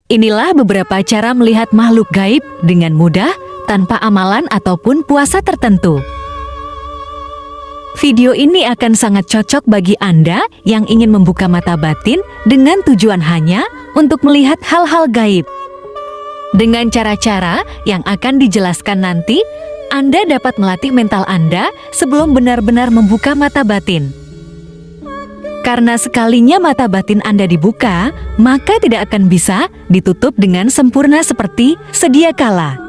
Inilah beberapa cara melihat makhluk gaib dengan mudah tanpa amalan ataupun puasa tertentu. Video ini akan sangat cocok bagi Anda yang ingin membuka mata batin dengan tujuan hanya untuk melihat hal-hal gaib. Dengan cara-cara yang akan dijelaskan nanti, Anda dapat melatih mental Anda sebelum benar-benar membuka mata batin. Karena sekalinya mata batin Anda dibuka, maka tidak akan bisa ditutup dengan sempurna seperti sedia kala.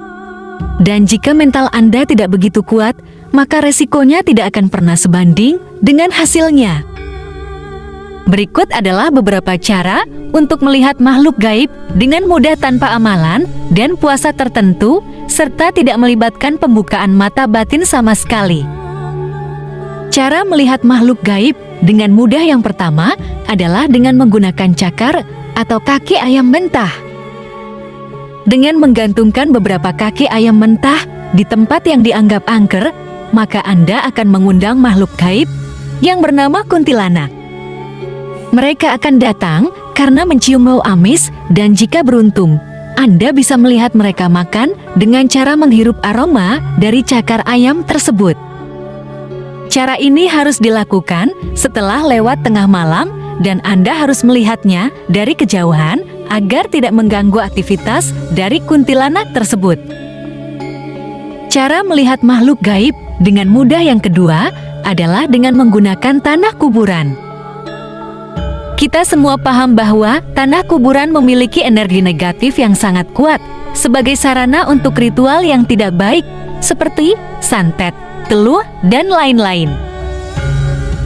Dan jika mental Anda tidak begitu kuat, maka resikonya tidak akan pernah sebanding dengan hasilnya. Berikut adalah beberapa cara untuk melihat makhluk gaib dengan mudah tanpa amalan dan puasa tertentu, serta tidak melibatkan pembukaan mata batin sama sekali. Cara melihat makhluk gaib dengan mudah yang pertama adalah dengan menggunakan cakar atau kaki ayam mentah. Dengan menggantungkan beberapa kaki ayam mentah di tempat yang dianggap angker, maka Anda akan mengundang makhluk gaib yang bernama kuntilanak. Mereka akan datang karena mencium bau amis, dan jika beruntung, Anda bisa melihat mereka makan dengan cara menghirup aroma dari cakar ayam tersebut. Cara ini harus dilakukan setelah lewat tengah malam dan Anda harus melihatnya dari kejauhan agar tidak mengganggu aktivitas dari kuntilanak tersebut. Cara melihat makhluk gaib dengan mudah yang kedua adalah dengan menggunakan tanah kuburan. Kita semua paham bahwa tanah kuburan memiliki energi negatif yang sangat kuat sebagai sarana untuk ritual yang tidak baik seperti santet, teluh, dan lain-lain.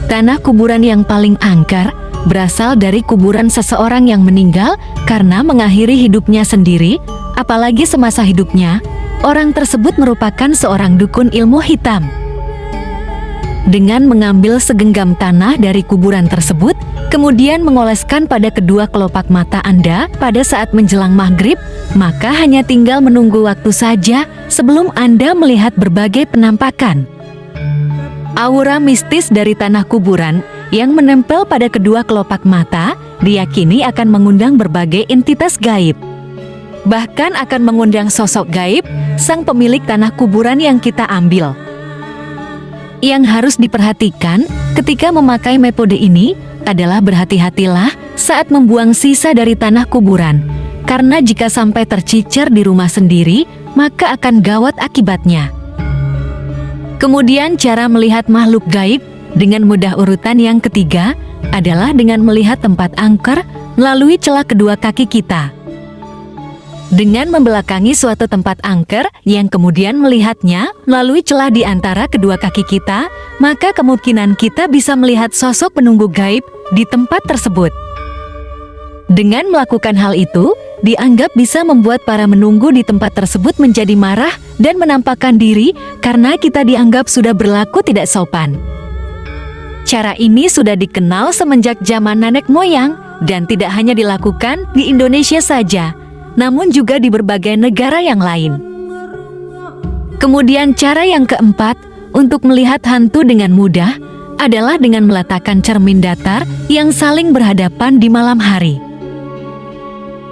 Tanah kuburan yang paling angker berasal dari kuburan seseorang yang meninggal karena mengakhiri hidupnya sendiri, apalagi semasa hidupnya, orang tersebut merupakan seorang dukun ilmu hitam. Dengan mengambil segenggam tanah dari kuburan tersebut, kemudian mengoleskan pada kedua kelopak mata Anda pada saat menjelang maghrib, maka hanya tinggal menunggu waktu saja sebelum Anda melihat berbagai penampakan. Aura mistis dari tanah kuburan yang menempel pada kedua kelopak mata diyakini akan mengundang berbagai entitas gaib. Bahkan akan mengundang sosok gaib sang pemilik tanah kuburan yang kita ambil. Yang harus diperhatikan ketika memakai metode ini adalah berhati-hatilah saat membuang sisa dari tanah kuburan, karena jika sampai tercicer di rumah sendiri, maka akan gawat akibatnya. Kemudian cara melihat makhluk gaib dengan mudah urutan yang ketiga adalah dengan melihat tempat angker melalui celah kedua kaki kita. Dengan membelakangi suatu tempat angker yang kemudian melihatnya melalui celah di antara kedua kaki kita, maka kemungkinan kita bisa melihat sosok penunggu gaib di tempat tersebut. Dengan melakukan hal itu, dianggap bisa membuat para menunggu di tempat tersebut menjadi marah dan menampakkan diri karena kita dianggap sudah berlaku tidak sopan. Cara ini sudah dikenal semenjak zaman nenek moyang dan tidak hanya dilakukan di Indonesia saja, namun juga di berbagai negara yang lain. Kemudian cara yang keempat untuk melihat hantu dengan mudah adalah dengan meletakkan cermin datar yang saling berhadapan di malam hari.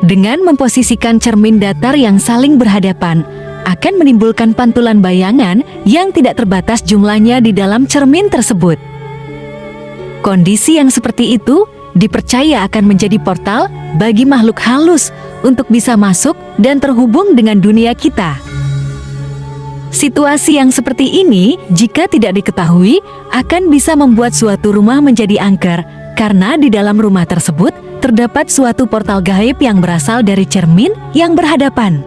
Dengan memposisikan cermin datar yang saling berhadapan, akan menimbulkan pantulan bayangan yang tidak terbatas jumlahnya di dalam cermin tersebut. Kondisi yang seperti itu dipercaya akan menjadi portal bagi makhluk halus untuk bisa masuk dan terhubung dengan dunia kita. Situasi yang seperti ini, jika tidak diketahui, akan bisa membuat suatu rumah menjadi angker, karena di dalam rumah tersebut terdapat suatu portal gaib yang berasal dari cermin yang berhadapan.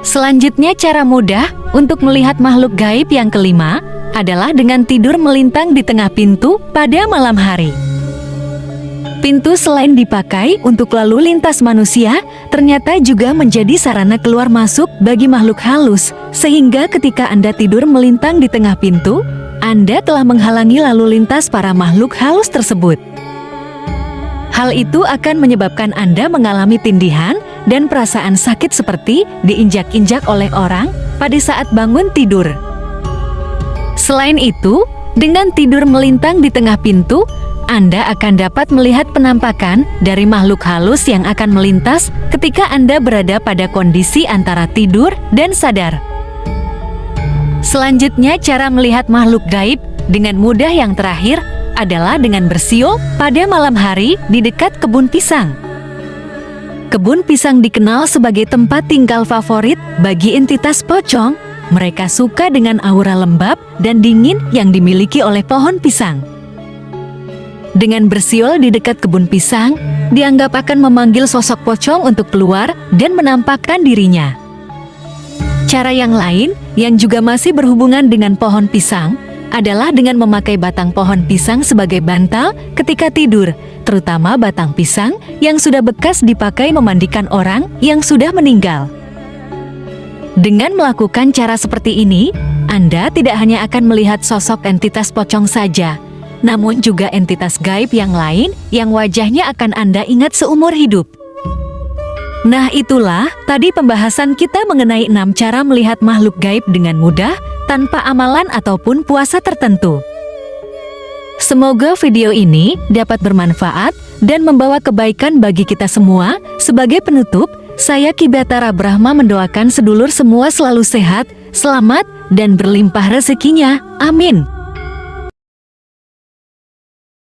Selanjutnya, cara mudah untuk melihat makhluk gaib yang kelima adalah dengan tidur melintang di tengah pintu pada malam hari. Pintu selain dipakai untuk lalu lintas manusia, ternyata juga menjadi sarana keluar masuk bagi makhluk halus, sehingga ketika Anda tidur melintang di tengah pintu, Anda telah menghalangi lalu lintas para makhluk halus tersebut. Hal itu akan menyebabkan Anda mengalami tindihan dan perasaan sakit seperti diinjak-injak oleh orang pada saat bangun tidur. Selain itu, dengan tidur melintang di tengah pintu, Anda akan dapat melihat penampakan dari makhluk halus yang akan melintas ketika Anda berada pada kondisi antara tidur dan sadar. Selanjutnya, cara melihat makhluk gaib dengan mudah yang terakhir adalah dengan bersiul pada malam hari di dekat kebun pisang. Kebun pisang dikenal sebagai tempat tinggal favorit bagi entitas pocong. Mereka suka dengan aura lembab dan dingin yang dimiliki oleh pohon pisang. Dengan bersiul di dekat kebun pisang, dianggap akan memanggil sosok pocong untuk keluar dan menampakkan dirinya. Cara yang lain yang juga masih berhubungan dengan pohon pisang adalah dengan memakai batang pohon pisang sebagai bantal ketika tidur, terutama batang pisang yang sudah bekas dipakai memandikan orang yang sudah meninggal. Dengan melakukan cara seperti ini, Anda tidak hanya akan melihat sosok entitas pocong saja, namun juga entitas gaib yang lain yang wajahnya akan Anda ingat seumur hidup. Nah, itulah tadi pembahasan kita mengenai 6 cara melihat makhluk gaib dengan mudah tanpa amalan ataupun puasa tertentu. Semoga video ini dapat bermanfaat dan membawa kebaikan bagi kita semua. Sebagai penutup, saya Ki Batara Brahma mendoakan sedulur semua selalu sehat, selamat, dan berlimpah rezekinya. Amin.